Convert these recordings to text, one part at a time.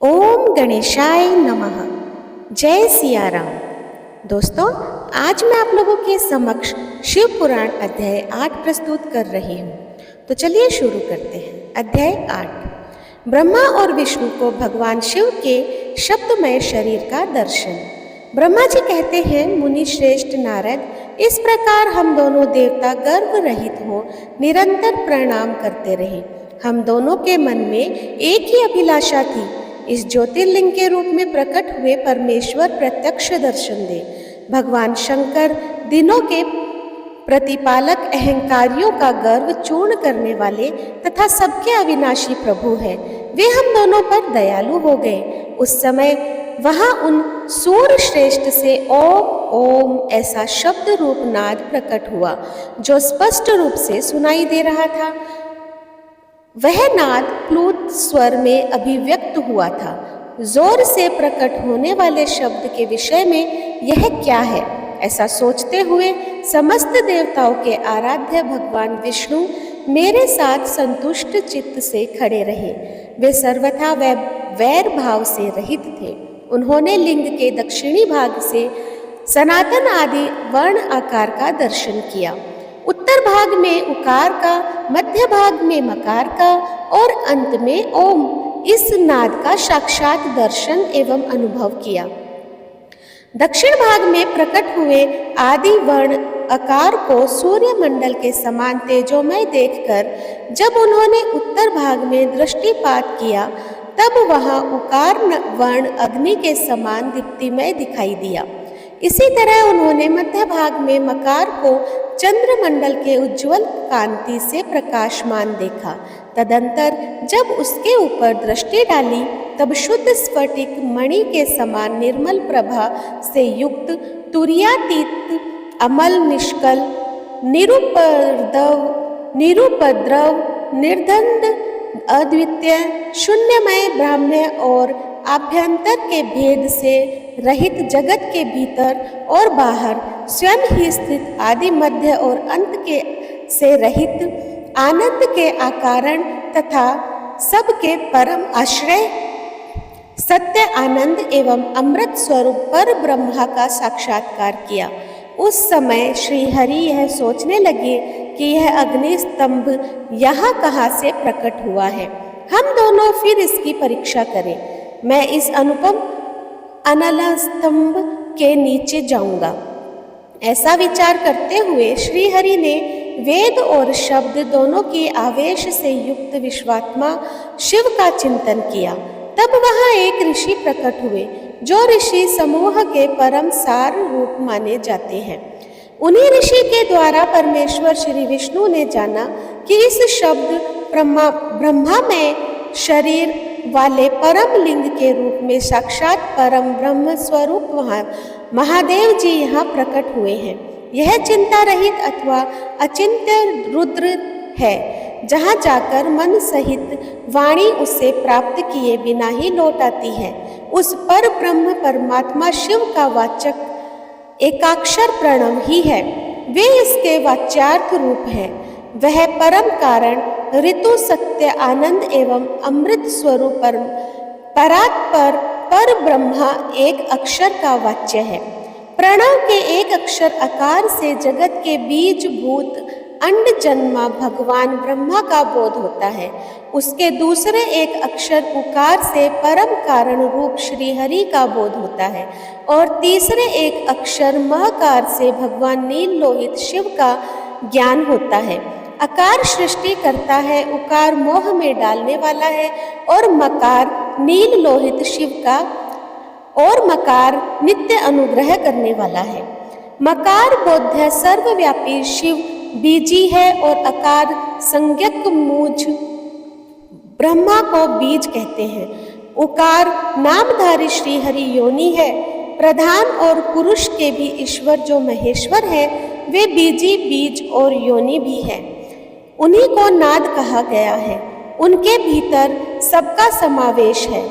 ओम गणेशाय नमः। जय सिया राम। दोस्तों, आज मैं आप लोगों के समक्ष शिव पुराण अध्याय 8 प्रस्तुत कर रही हूँ। तो चलिए शुरू करते हैं। अध्याय 8। ब्रह्मा और विष्णु को भगवान शिव के शब्दमय शरीर का दर्शन। ब्रह्मा जी कहते हैं, मुनि श्रेष्ठ नारद, इस प्रकार हम दोनों देवता गर्व रहित हो निरंतर प्रणाम करते रहे। हम दोनों के मन में एक ही अभिलाषा थी, इस ज्योतिर्लिंग के रूप में प्रकट हुए परमेश्वर प्रत्यक्ष दर्शन दे। भगवान शंकर दिनों के प्रतिपालक, अहंकारियों का गर्व चूर्ण करने वाले तथा सबके अविनाशी प्रभु हैं। वे हम दोनों पर दयालु हो गए। उस समय वहां उन सूर्य श्रेष्ठ से ओम ओम ऐसा शब्द रूप नाद प्रकट हुआ, जो स्पष्ट रूप से सुनाई दे रहा था। वह नाद प्लुत स्वर में अभिव्यक्त हुआ था। जोर से प्रकट होने वाले शब्द के विषय में यह क्या है, ऐसा सोचते हुए समस्त देवताओं के आराध्य भगवान विष्णु मेरे साथ संतुष्ट चित्त से खड़े रहे। वे सर्वथा वैर भाव से रहित थे। उन्होंने लिंग के दक्षिणी भाग से सनातन आदि वर्ण आकार का दर्शन किया। उत्तर भाग में उकार का, मध्य भाग में मकार का और अंत में ओम, इस नाद का साक्षात दर्शन एवं अनुभव किया। दक्षिण भाग में प्रकट हुए आदि वर्ण आकार को सूर्य मंडल के समान तेजोमय देखकर जब उन्होंने उत्तर भाग में दृष्टिपात किया, तब वहां उकार वर्ण अग्नि के समान दीप्तिमय दिखाई दिया। इसी तरह उन्होंने मध्य भाग में मकार को चंद्रमंडल के उज्ज्वल कांति से प्रकाशमान देखा। तदंतर जब उसके ऊपर दृष्टि डाली, तब शुद्ध स्फटिक मणि के समान निर्मल प्रभा से युक्त, तुर्यातीत, अमल, निष्कल, निरुपद्रव, निर्द्वंद, अद्वितीय, शून्यमय, ब्राह्म्य और आभ्यंतर के भेद से रहित, जगत के भीतर और बाहर स्वयं ही स्थित, आदि मध्य और अंत के से रहित, आनंद के आकारण तथा सबके परम आश्रय, सत्य आनंद एवं अमृत स्वरूप पर ब्रह्मा का साक्षात्कार किया। उस समय श्री हरि यह सोचने लगे कि यह अग्नि स्तंभ यहाँ कहाँ से प्रकट हुआ है। हम दोनों फिर इसकी परीक्षा करें। मैं इस अनुपम अनल स्तंभ के नीचे जाऊंगा। ऐसा विचार करते हुए श्री हरि ने वेद और शब्द दोनों के आवेश से युक्त विश्वात्मा शिव का चिंतन किया। तब वहां एक ऋषि प्रकट हुए, जो ऋषि समूह के परम सार रूप माने जाते हैं। उन्हीं ऋषि के द्वारा परमेश्वर श्री विष्णु ने जाना कि इस शब्द ब्रह्मा में शरीर वाले परम लिंग के रूप में साक्षात परम ब्रह्म स्वरूप महादेव जी यहाँ प्रकट हुए हैं। यह चिंता रहित अथवा अचिंत्य रुद्र है, जहाँ जाकर मन सहित वाणी उसे प्राप्त किए बिना ही लौट आती है। उस पर ब्रह्म परमात्मा शिव का वाचक एकाक्षर प्रणव ही है। वे इसके वाच्यार्थ रूप है। वह परम कारण, ऋतु, सत्य, आनंद एवं अमृत स्वरूप परात्पर पर ब्रह्मा एक अक्षर का वाच्य है। प्रणव के एक अक्षर आकार से जगत के बीज भूत अंड जन्मा भगवान ब्रह्मा का बोध होता है। उसके दूसरे एक अक्षर उकार से परम कारण रूप श्री हरि का बोध होता है और तीसरे एक अक्षर महकार से भगवान नील लोहित शिव का ज्ञान होता है। अकार सृष्टि करता है, उकार मोह में डालने वाला है और मकार नील लोहित शिव का और मकार नित्य अनुग्रह करने वाला है। मकार बोध्य सर्वव्यापी शिव बीजी है और अकार संज्ञक मूझ ब्रह्मा को बीज कहते हैं। उकार नामधारी श्री हरि योनि है। प्रधान और पुरुष के भी ईश्वर जो महेश्वर है, वे बीजी, बीज और योनि भी है। उन्हीं को नाद कहा गया है। उनके भीतर सबका समावेश है।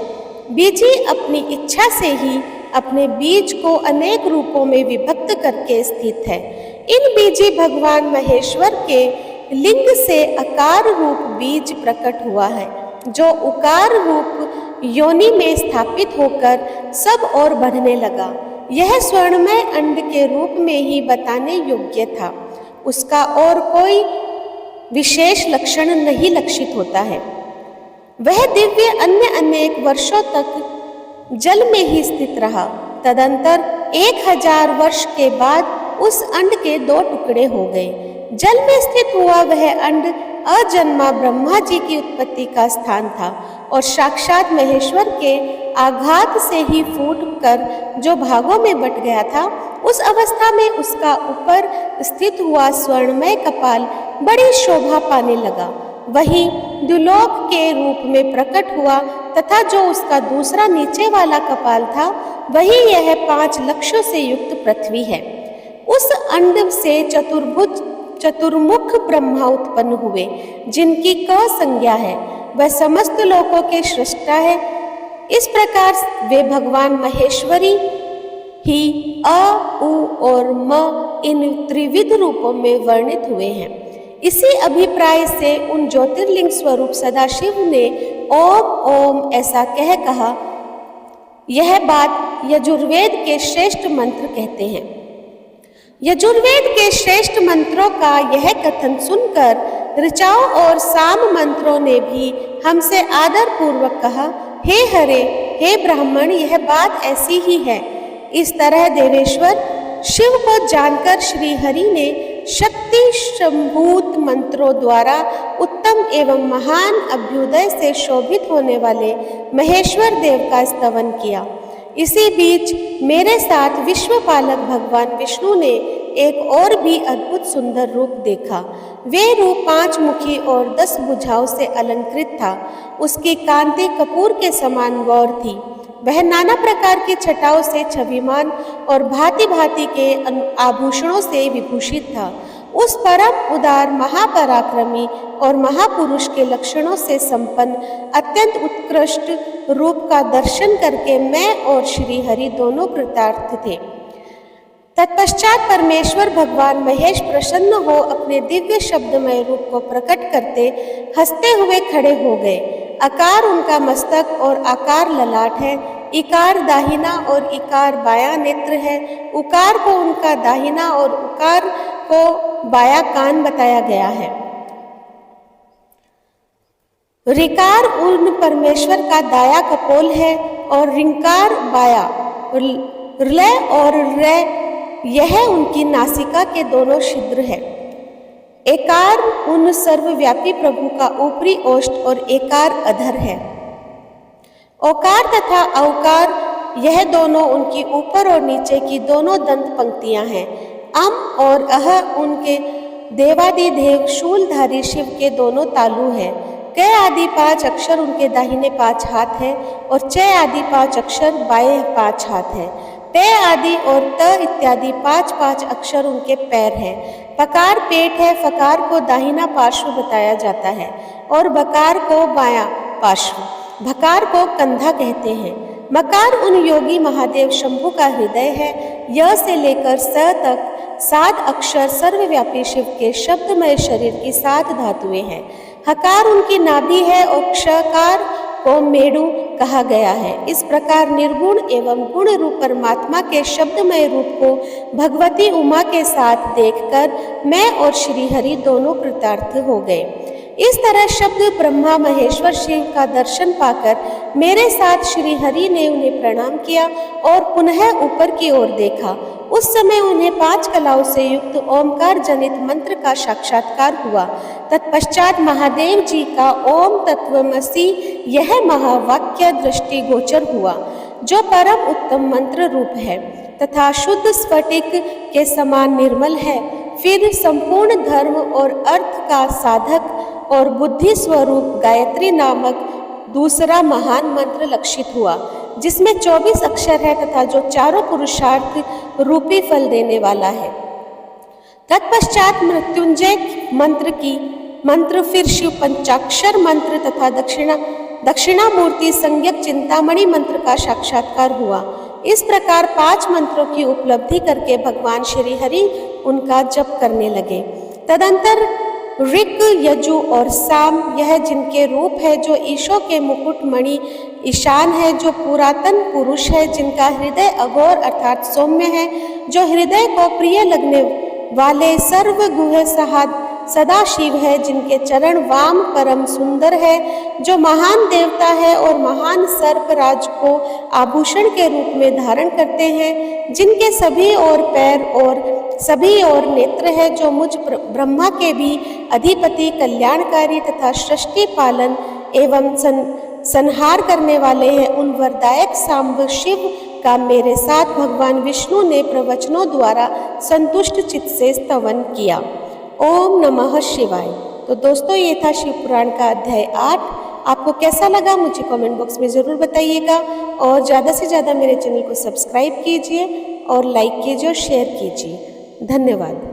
बीजी अपनी इच्छा से ही अपने बीज को अनेक रूपों में विभक्त करके स्थित है। इन बीजी भगवान महेश्वर के लिंग से अकार रूप बीज प्रकट हुआ है, जो उकार रूप योनि में स्थापित होकर सब और बढ़ने लगा। यह स्वर्णमय अंड के रूप में ही बताने योग्य था। उसका और कोई विशेष लक्षण नहीं लक्षित होता है। वह दिव्य अन्य अनेक वर्षों तक जल में ही स्थित रहा। तदंतर 1000 वर्ष के बाद उस अंड के 2 टुकड़े हो गए। जल में स्थित हुआ वह अंड अजन्मा ब्रह्मा जी की उत्पत्ति का स्थान था और साक्षात महेश्वर के आघात से ही फूट कर जो भागों में बट गया था, उस अवस्था में उसका ऊपर स्थित हुआ स्वर्णमय कपाल बड़ी शोभा पाने लगा। वही द्युलोक के रूप में प्रकट हुआ तथा जो उसका दूसरा नीचे वाला कपाल था, वही यह 5 लक्षों से युक्त पृथ्वी है। उस अंड से चतुर्मुख ब्रह्मा उत्पन्न हुए, जिनकी क संज्ञा है। वह समस्त लोकों के सृष्टा है। इस प्रकार वे भगवान महेश्वरी ही अ, उ और म इन त्रिविध रूपों में वर्णित हुए हैं। इसी अभिप्राय से उन ज्योतिर्लिंग स्वरूप सदाशिव ने ओम ओम ऐसा कहा। यह बात यजुर्वेद के श्रेष्ठ मंत्र कहते हैं। यजुर्वेद के श्रेष्ठ मंत्रों का यह कथन सुनकर ऋचाओं और साम मंत्रों ने भी हमसे आदर पूर्वक कहा, हे हरे, हे ब्राह्मण, यह बात ऐसी ही है। इस तरह देवेश्वर शिव को जानकर श्री हरि ने शक्ति संभूत मंत्रों द्वारा उत्तम एवं महान अभ्युदय से शोभित होने वाले महेश्वर देव का स्तवन किया। इसी बीच मेरे साथ विश्वपालक भगवान विष्णु ने एक और भी अद्भुत सुंदर रूप देखा। वे रूप 5 मुखी और 10 भुजाओं से अलंकृत था। उसकी कांति कपूर के समान गौर थी। वह नाना प्रकार की छटाओं से छविमान और भांति भांति के आभूषणों से विभूषित था। उस परम उदार महापराक्रमी और महापुरुष के लक्षणों से संपन्न अत्यंत उत्कृष्ट रूप का दर्शन करके मैं और श्री हरि दोनों कृतार्थ थे। तत्पश्चात परमेश्वर भगवान महेश प्रसन्न हो अपने दिव्य शब्दमय रूप को प्रकट करते हंसते हुए खड़े हो गए। आकार उनका मस्तक और आकार ललाट है। इकार दाहिना और इकार बायां नेत्र है। उकार को उनका दाहिना और उकार को बायां कान बताया गया है। ऋकार उन परमेश्वर का दाया कपोल है और ऋकार बाया। र्लय और र्य यह उनकी नासिका के दोनों छिद्र है। एकार उन सर्वव्यापी प्रभु का ऊपरी ओष्ठ और एकार अधर है। ओकार तथा औकार यह दोनों उनकी ऊपर और नीचे की दोनों दंत पंक्तियां हैं। अम और अह उनके देवादिदेव शूलधारी शिव के दोनों तालु हैं। क आदि 5 अक्षर उनके दाहिने 5 हाथ हैं और च आदि 5 अक्षर बाएं 5 हाथ हैं। टे आदि और त इत्यादि 5-5 अक्षर उनके पैर हैं। पकार पेट है। फकार को दाहिना पार्श्व बताया जाता है और बकार को बायां पार्श्व। भकार को कंधा कहते हैं। मकार उन योगी महादेव शंभु का हृदय है। य से लेकर स तक 7 अक्षर सर्वव्यापी शिव के शब्दमय शरीर की 7 धातुएं हैं। हकार उनकी नाभि है और क्षकार को मेरु कहा गया है। इस प्रकार निर्गुण एवं गुण रूप परमात्मा के शब्दमय रूप को भगवती उमा के साथ देखकर मैं और श्री हरि दोनों कृतार्थ हो गए। इस तरह शब्द ब्रह्मा महेश्वर शिव का दर्शन पाकर मेरे साथ श्री हरि ने उन्हें प्रणाम किया और पुनः ऊपर की ओर देखा। उस समय उन्हें 5 कलाओं से युक्त ओमकार जनित मंत्र का साक्षात्कार हुआ। तत्पश्चात महादेव जी का ओम तत्वमसि यह महावाक्य दृष्टि गोचर हुआ, जो परम उत्तम मंत्र रूप है तथा शुद्ध स्फटिक के समान निर्मल है। फिर संपूर्ण धर्म और अर्थ का साधक और बुद्धि स्वरूप गायत्री नामक दूसरा महान मंत्र लक्षित हुआ, जिसमें 24 अक्षर है तथा जो चारों पुरुषार्थ रूपी फल देने वाला है। तत्पश्चात मृत्युंजय मंत्र फिर शिव पंचाक्षर मंत्र तथा दक्षिणामूर्ति संज्ञक चिंतामणि मंत्र का साक्षात्कार हुआ। इस प्रकार 5 मंत्रों की उपलब्धि करके भगवान श्री हरि उनका जप करने लगे। तदंतर ऋक, यजु और साम यह जिनके रूप है, जो ईशों के मुकुट मणि ईशान है जो पुरातन पुरुष है, जिनका हृदय अघोर अर्थात सौम्य है, जो हृदय को प्रिय लगने वाले सर्वगुह सदाशिव है, जिनके चरण वाम परम सुंदर है, जो महान देवता है और महान सर्पराज को आभूषण के रूप में धारण करते हैं, जिनके सभी और पैर और सभी और नेत्र है, जो मुझ ब्रह्मा के भी अधिपति, कल्याणकारी तथा सृष्टि पालन एवं संहार करने वाले हैं, उन वरदायक सांब शिव का मेरे साथ भगवान विष्णु ने प्रवचनों द्वारा संतुष्ट चित्त से स्तवन किया। ओम नमः शिवाय। तो दोस्तों, ये था शिव पुराण का अध्याय 8। आपको कैसा लगा मुझे कमेंट बॉक्स में ज़रूर बताइएगा और ज़्यादा से ज़्यादा मेरे चैनल को सब्सक्राइब कीजिए और लाइक कीजिए और शेयर कीजिए। धन्यवाद।